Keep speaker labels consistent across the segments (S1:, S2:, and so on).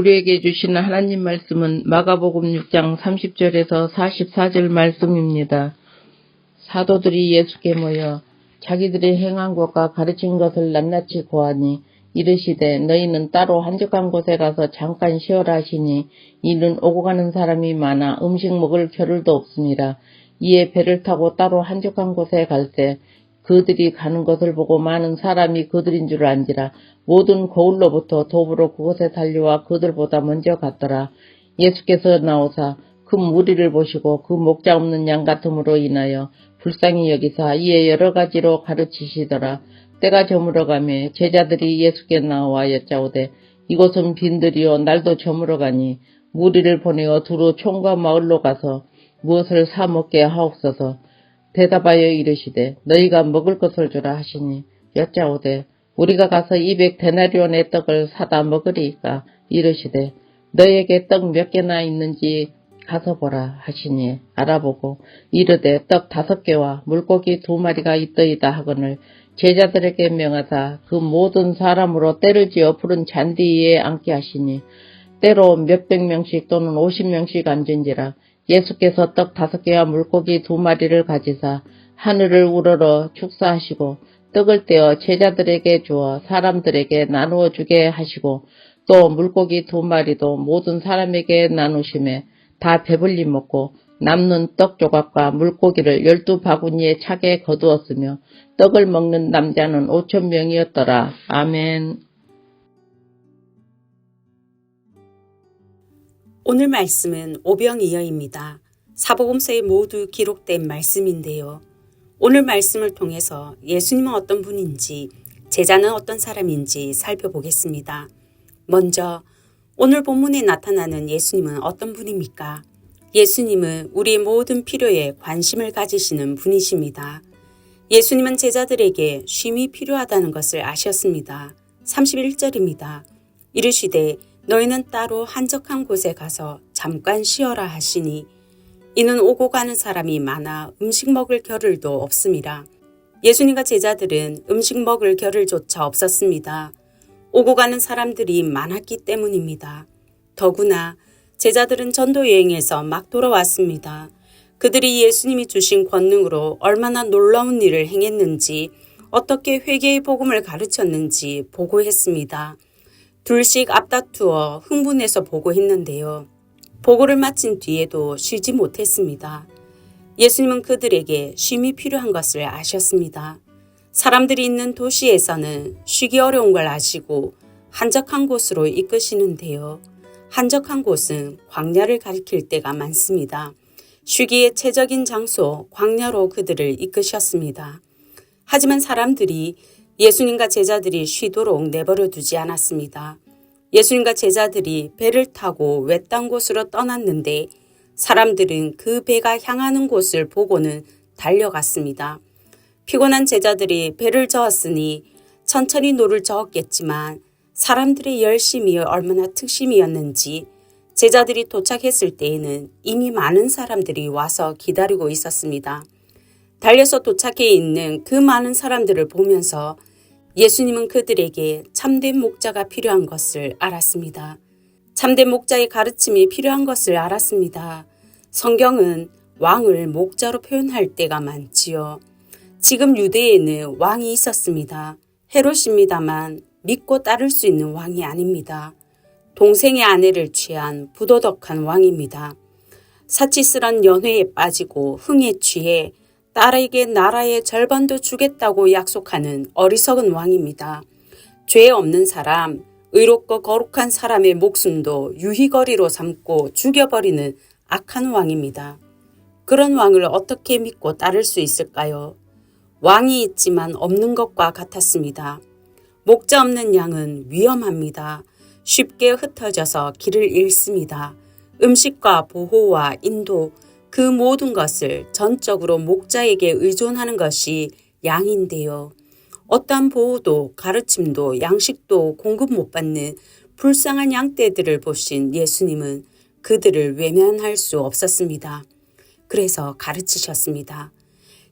S1: 우리에게 주시는 하나님 말씀은 마가복음 6장 30절에서 44절 말씀입니다. 사도들이 예수께 모여 자기들이 행한 것과 가르친 것을 낱낱이 고하니 이르시되 너희는 따로 한적한 곳에 가서 잠깐 쉬어라 하시니 이는 오고 가는 사람이 많아 음식 먹을 겨를도 없습니다. 이에 배를 타고 따로 한적한 곳에 갈 때 그들이 가는 것을 보고 많은 사람이 그들인 줄 안지라. 모든 거울로부터 도보로 그곳에 달려와 그들보다 먼저 갔더라. 예수께서 나오사 그 무리를 보시고 그 목자 없는 양 같음으로 인하여 불쌍히 여기사 이에 여러 가지로 가르치시더라. 때가 저물어가며 제자들이 예수께 나와 여짜오되 이곳은 빈들이요 날도 저물어가니 무리를 보내어 두루 촌과 마을로 가서 무엇을 사 먹게 하옵소서. 대답하여 이르시되 너희가 먹을 것을 주라 하시니 여짜오되 우리가 가서 200데나리온의 떡을 사다 먹으리까. 이르시되 너희에게 떡 몇 개나 있는지 가서 보라 하시니 알아보고 이르되 떡 5개와 물고기 2마리가 있더이다 하거늘 제자들에게 명하사 그 모든 사람으로 때를 지어 푸른 잔디 위에 앉게 하시니 때로 몇백 명씩 또는 50명씩 앉은지라. 예수께서 떡 5개와 물고기 2마리를 가지사 하늘을 우러러 축사하시고 떡을 떼어 제자들에게 주어 사람들에게 나누어 주게 하시고 또 물고기 2마리도 모든 사람에게 나누시매 다 배불리 먹고 남는 떡 조각과 물고기를 12바구니에 차게 거두었으며 떡을 먹는 남자는 5,000명이었더라. 아멘.
S2: 오늘 말씀은 오병이어입니다. 사복음서에 모두 기록된 말씀인데요. 오늘 말씀을 통해서 예수님은 어떤 분인지, 제자는 어떤 사람인지 살펴보겠습니다. 먼저 오늘 본문에 나타나는 예수님은 어떤 분입니까? 예수님은 우리의 모든 필요에 관심을 가지시는 분이십니다. 예수님은 제자들에게 쉼이 필요하다는 것을 아셨습니다. 31절입니다. 이르시되 너희는 따로 한적한 곳에 가서 잠깐 쉬어라 하시니 이는 오고 가는 사람이 많아 음식 먹을 겨를도 없습니다. 예수님과 제자들은 음식 먹을 겨를조차 없었습니다. 오고 가는 사람들이 많았기 때문입니다. 더구나 제자들은 전도 여행에서 막 돌아왔습니다. 그들이 예수님이 주신 권능으로 얼마나 놀라운 일을 행했는지, 어떻게 회개의 복음을 가르쳤는지 보고했습니다. 둘씩 앞다투어 흥분해서 보고했는데요. 보고를 마친 뒤에도 쉬지 못했습니다. 예수님은 그들에게 쉼이 필요한 것을 아셨습니다. 사람들이 있는 도시에서는 쉬기 어려운 걸 아시고 한적한 곳으로 이끄시는데요. 한적한 곳은 광야를 가리킬 때가 많습니다. 쉬기에 최적인 장소 광야로 그들을 이끄셨습니다. 하지만 사람들이 예수님과 제자들이 쉬도록 내버려 두지 않았습니다. 예수님과 제자들이 배를 타고 외딴 곳으로 떠났는데 사람들은 그 배가 향하는 곳을 보고는 달려갔습니다. 피곤한 제자들이 배를 저었으니 천천히 노를 저었겠지만 사람들의 열심이 얼마나 특심이었는지 제자들이 도착했을 때에는 이미 많은 사람들이 와서 기다리고 있었습니다. 달려서 도착해 있는 그 많은 사람들을 보면서 예수님은 그들에게 참된 목자가 필요한 것을 알았습니다. 참된 목자의 가르침이 필요한 것을 알았습니다. 성경은 왕을 목자로 표현할 때가 많지요. 지금 유대에는 왕이 있었습니다. 헤롯입니다만 믿고 따를 수 있는 왕이 아닙니다. 동생의 아내를 취한 부도덕한 왕입니다. 사치스런 연회에 빠지고 흥에 취해 딸에게 나라의 절반도 주겠다고 약속하는 어리석은 왕입니다. 죄 없는 사람, 의롭고 거룩한 사람의 목숨도 유희거리로 삼고 죽여버리는 악한 왕입니다. 그런 왕을 어떻게 믿고 따를 수 있을까요? 왕이 있지만 없는 것과 같았습니다. 목자 없는 양은 위험합니다. 쉽게 흩어져서 길을 잃습니다. 음식과 보호와 인도, 그 모든 것을 전적으로 목자에게 의존하는 것이 양인데요. 어떠한 보호도 가르침도 양식도 공급 못 받는 불쌍한 양떼들을 보신 예수님은 그들을 외면할 수 없었습니다. 그래서 가르치셨습니다.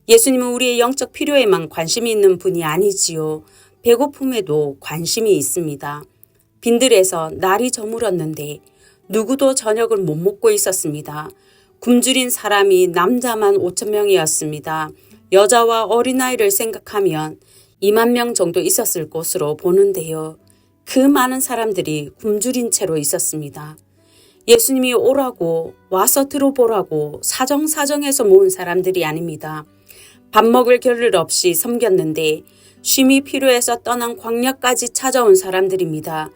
S2: 예수님은 우리의 영적 필요에만 관심이 있는 분이 아니지요. 배고픔에도 관심이 있습니다. 빈들에서 날이 저물었는데 누구도 저녁을 못 먹고 있었습니다. 굶주린 사람이 남자만 5천 명이었습니다. 여자와 어린아이를 생각하면 2만 명 정도 있었을 것으로 보는데요. 그 많은 사람들이 굶주린 채로 있었습니다. 예수님이 오라고 와서 들어보라고 사정사정해서 모은 사람들이 아닙니다. 밥 먹을 겨를 없이 섬겼는데 쉼이 필요해서 떠난 광야까지 찾아온 사람들입니다.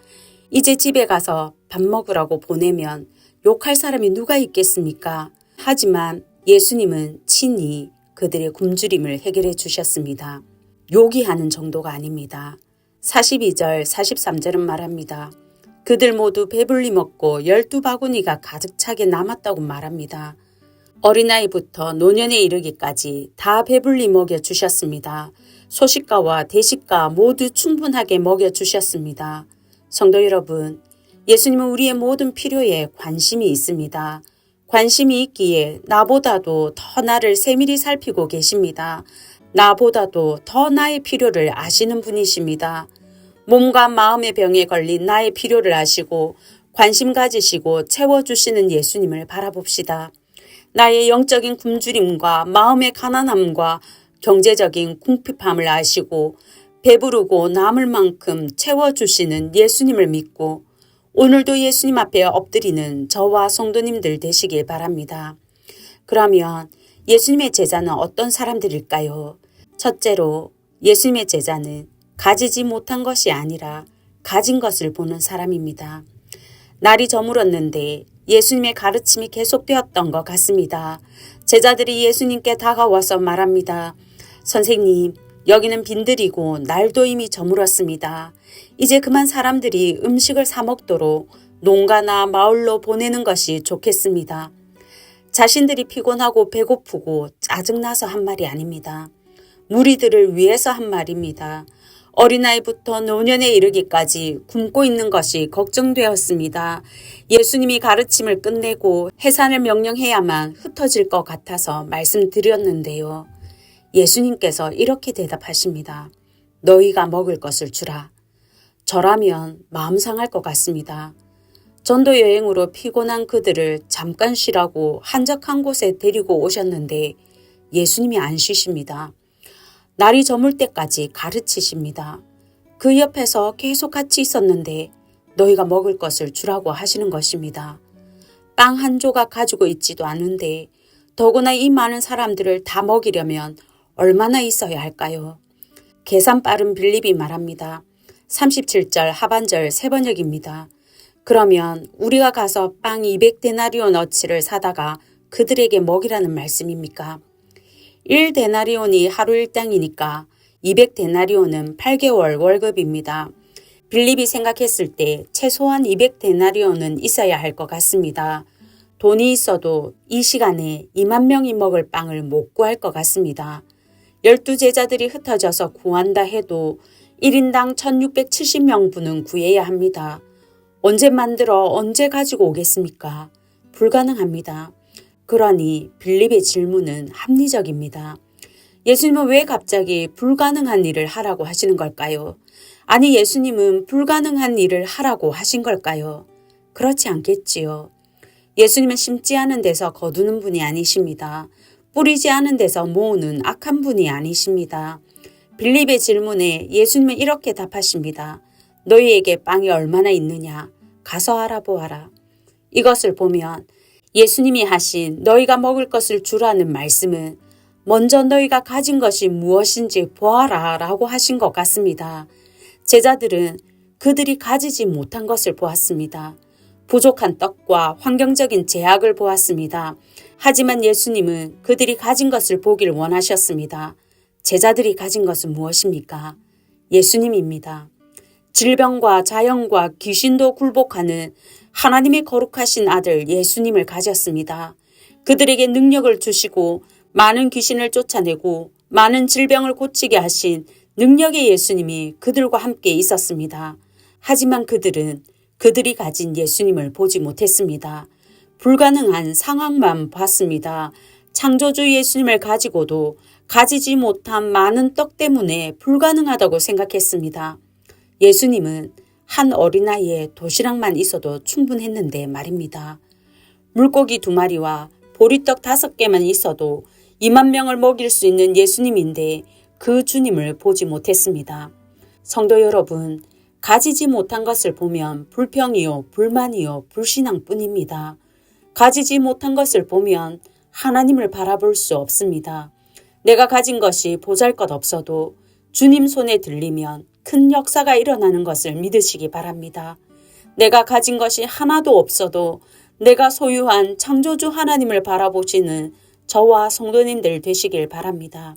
S2: 이제 집에 가서 밥 먹으라고 보내면 욕할 사람이 누가 있겠습니까? 하지만 예수님은 친히 그들의 굶주림을 해결해 주셨습니다. 욕이 하는 정도가 아닙니다. 42절, 43절은 말합니다. 그들 모두 배불리 먹고 12바구니가 가득 차게 남았다고 말합니다. 어린아이부터 노년에 이르기까지 다 배불리 먹여주셨습니다. 소식가와 대식가 모두 충분하게 먹여주셨습니다. 성도 여러분, 예수님은 우리의 모든 필요에 관심이 있습니다. 관심이 있기에 나보다도 더 나를 세밀히 살피고 계십니다. 나보다도 더 나의 필요를 아시는 분이십니다. 몸과 마음의 병에 걸린 나의 필요를 아시고 관심 가지시고 채워주시는 예수님을 바라봅시다. 나의 영적인 굶주림과 마음의 가난함과 경제적인 궁핍함을 아시고 배부르고 남을 만큼 채워주시는 예수님을 믿고 오늘도 예수님 앞에 엎드리는 저와 성도님들 되시길 바랍니다. 그러면 예수님의 제자는 어떤 사람들일까요? 첫째로 예수님의 제자는 가지지 못한 것이 아니라 가진 것을 보는 사람입니다. 날이 저물었는데 예수님의 가르침이 계속되었던 것 같습니다. 제자들이 예수님께 다가와서 말합니다. 선생님, 여기는 빈들이고 날도 이미 저물었습니다. 이제 그만 사람들이 음식을 사 먹도록 농가나 마을로 보내는 것이 좋겠습니다. 자신들이 피곤하고 배고프고 짜증나서 한 말이 아닙니다. 무리들을 위해서 한 말입니다. 어린아이부터 노년에 이르기까지 굶고 있는 것이 걱정되었습니다. 예수님이 가르침을 끝내고 해산을 명령해야만 흩어질 것 같아서 말씀드렸는데요. 예수님께서 이렇게 대답하십니다. 너희가 먹을 것을 주라. 저라면 마음 상할 것 같습니다. 전도 여행으로 피곤한 그들을 잠깐 쉬라고 한적한 곳에 데리고 오셨는데 예수님이 안 쉬십니다. 날이 저물 때까지 가르치십니다. 그 옆에서 계속 같이 있었는데 너희가 먹을 것을 주라고 하시는 것입니다. 빵 한 조각 가지고 있지도 않은데 더구나 이 많은 사람들을 다 먹이려면 얼마나 있어야 할까요? 계산 빠른 빌립이 말합니다. 37절 하반절 세번역입니다. 그러면 우리가 가서 빵 200데나리온어치를 사다가 그들에게 먹이라는 말씀입니까? 1데나리온이 하루 일당이니까 200데나리온은 8개월 월급입니다. 빌립이 생각했을 때 최소한 200데나리온은 있어야 할 것 같습니다. 돈이 있어도 이 시간에 2만 명이 먹을 빵을 못 구할 것 같습니다. 12제자들이 흩어져서 구한다 해도 1인당 1670명분은 구해야 합니다. 언제 만들어 언제 가지고 오겠습니까? 불가능합니다. 그러니 빌립의 질문은 합리적입니다. 예수님은 왜 갑자기 불가능한 일을 하라고 하시는 걸까요? 아니 예수님은 불가능한 일을 하라고 하신 걸까요? 그렇지 않겠지요. 예수님은 심지 않은 데서 거두는 분이 아니십니다. 뿌리지 않은 데서 모으는 악한 분이 아니십니다. 빌립의 질문에 예수님은 이렇게 답하십니다. 너희에게 빵이 얼마나 있느냐? 가서 알아보아라. 이것을 보면 예수님이 하신 너희가 먹을 것을 주라는 말씀은 먼저 너희가 가진 것이 무엇인지 보아라 라고 하신 것 같습니다. 제자들은 그들이 가지지 못한 것을 보았습니다. 부족한 떡과 환경적인 제약을 보았습니다. 하지만 예수님은 그들이 가진 것을 보길 원하셨습니다. 제자들이 가진 것은 무엇입니까? 예수님입니다. 질병과 자연과 귀신도 굴복하는 하나님의 거룩하신 아들 예수님을 가졌습니다. 그들에게 능력을 주시고 많은 귀신을 쫓아내고 많은 질병을 고치게 하신 능력의 예수님이 그들과 함께 있었습니다. 하지만 그들은 그들이 가진 예수님을 보지 못했습니다. 불가능한 상황만 봤습니다. 창조주 예수님을 가지고도 가지지 못한 많은 떡 때문에 불가능하다고 생각했습니다. 예수님은 한 어린아이의 도시락만 있어도 충분했는데 말입니다. 물고기 2마리와 보리떡 5개만 있어도 2만 명을 먹일 수 있는 예수님인데 그 주님을 보지 못했습니다. 성도 여러분, 가지지 못한 것을 보면 불평이요, 불만이요, 불신앙뿐입니다. 가지지 못한 것을 보면 하나님을 바라볼 수 없습니다. 내가 가진 것이 보잘것없어도 주님 손에 들리면 큰 역사가 일어나는 것을 믿으시기 바랍니다. 내가 가진 것이 하나도 없어도 내가 소유한 창조주 하나님을 바라보시는 저와 성도님들 되시길 바랍니다.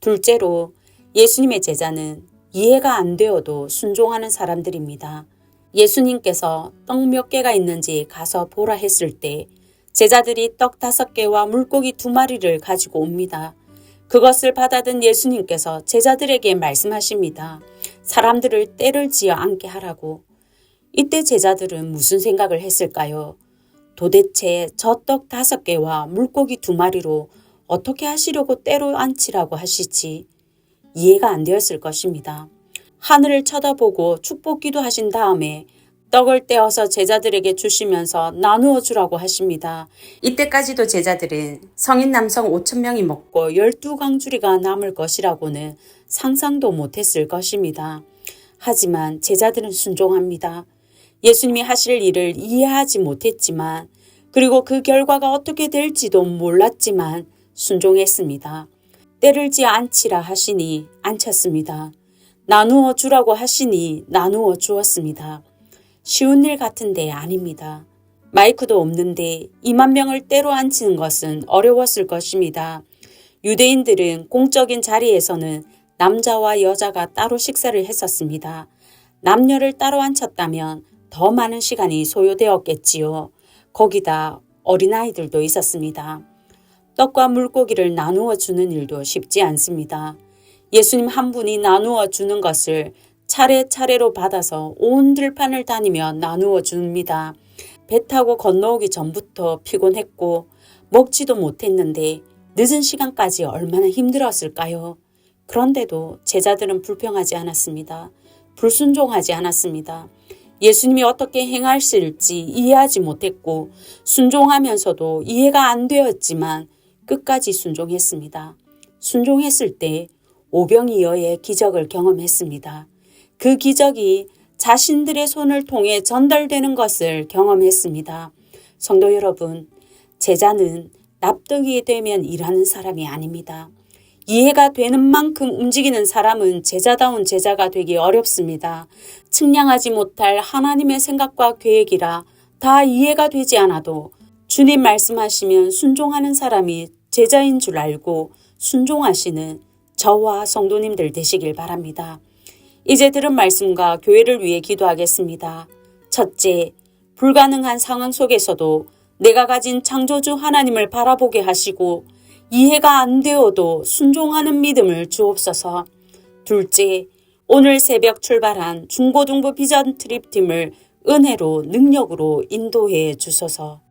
S2: 둘째로, 예수님의 제자는 이해가 안 되어도 순종하는 사람들입니다. 예수님께서 떡 몇 개가 있는지 가서 보라 했을 때 제자들이 떡 5개와 물고기 2마리를 가지고 옵니다. 그것을 받아든 예수님께서 제자들에게 말씀하십니다. 사람들을 때를 지어 앉게 하라고. 이때 제자들은 무슨 생각을 했을까요? 도대체 저 떡 5개와 물고기 2마리로 어떻게 하시려고 때로 앉히라고 하시지? 이해가 안 되었을 것입니다. 하늘을 쳐다보고 축복 기도하신 다음에 떡을 떼어서 제자들에게 주시면서 나누어 주라고 하십니다. 이때까지도 제자들은 성인 남성 5,000명이 먹고 12강주리가 남을 것이라고는 상상도 못했을 것입니다. 하지만 제자들은 순종합니다. 예수님이 하실 일을 이해하지 못했지만, 그리고 그 결과가 어떻게 될지도 몰랐지만 순종했습니다. 때를 지어 앉히라 하시니 앉혔습니다. 나누어 주라고 하시니 나누어 주었습니다. 쉬운 일 같은데 아닙니다. 마이크도 없는데 2만 명을 때로 앉히는 것은 어려웠을 것입니다. 유대인들은 공적인 자리에서는 남자와 여자가 따로 식사를 했었습니다. 남녀를 따로 앉혔다면 더 많은 시간이 소요되었겠지요. 거기다 어린아이들도 있었습니다. 떡과 물고기를 나누어 주는 일도 쉽지 않습니다. 예수님 한 분이 나누어 주는 것을 차례차례로 받아서 온 들판을 다니며 나누어 줍니다. 배 타고 건너오기 전부터 피곤했고 먹지도 못했는데 늦은 시간까지 얼마나 힘들었을까요? 그런데도 제자들은 불평하지 않았습니다. 불순종하지 않았습니다. 예수님이 어떻게 행하실지 이해하지 못했고 순종하면서도 이해가 안 되었지만 끝까지 순종했습니다. 순종했을 때 오병이어의 기적을 경험했습니다. 그 기적이 자신들의 손을 통해 전달되는 것을 경험했습니다. 성도 여러분, 제자는 납득이 되면 일하는 사람이 아닙니다. 이해가 되는 만큼 움직이는 사람은 제자다운 제자가 되기 어렵습니다. 측량하지 못할 하나님의 생각과 계획이라 다 이해가 되지 않아도 주님 말씀하시면 순종하는 사람이 제자인 줄 알고 순종하시는 저와 성도님들 되시길 바랍니다. 이제 들은 말씀과 교회를 위해 기도하겠습니다. 첫째, 불가능한 상황 속에서도 내가 가진 창조주 하나님을 바라보게 하시고 이해가 안 되어도 순종하는 믿음을 주옵소서. 둘째, 오늘 새벽 출발한 중고등부 비전 트립팀을 은혜로 능력으로 인도해 주소서.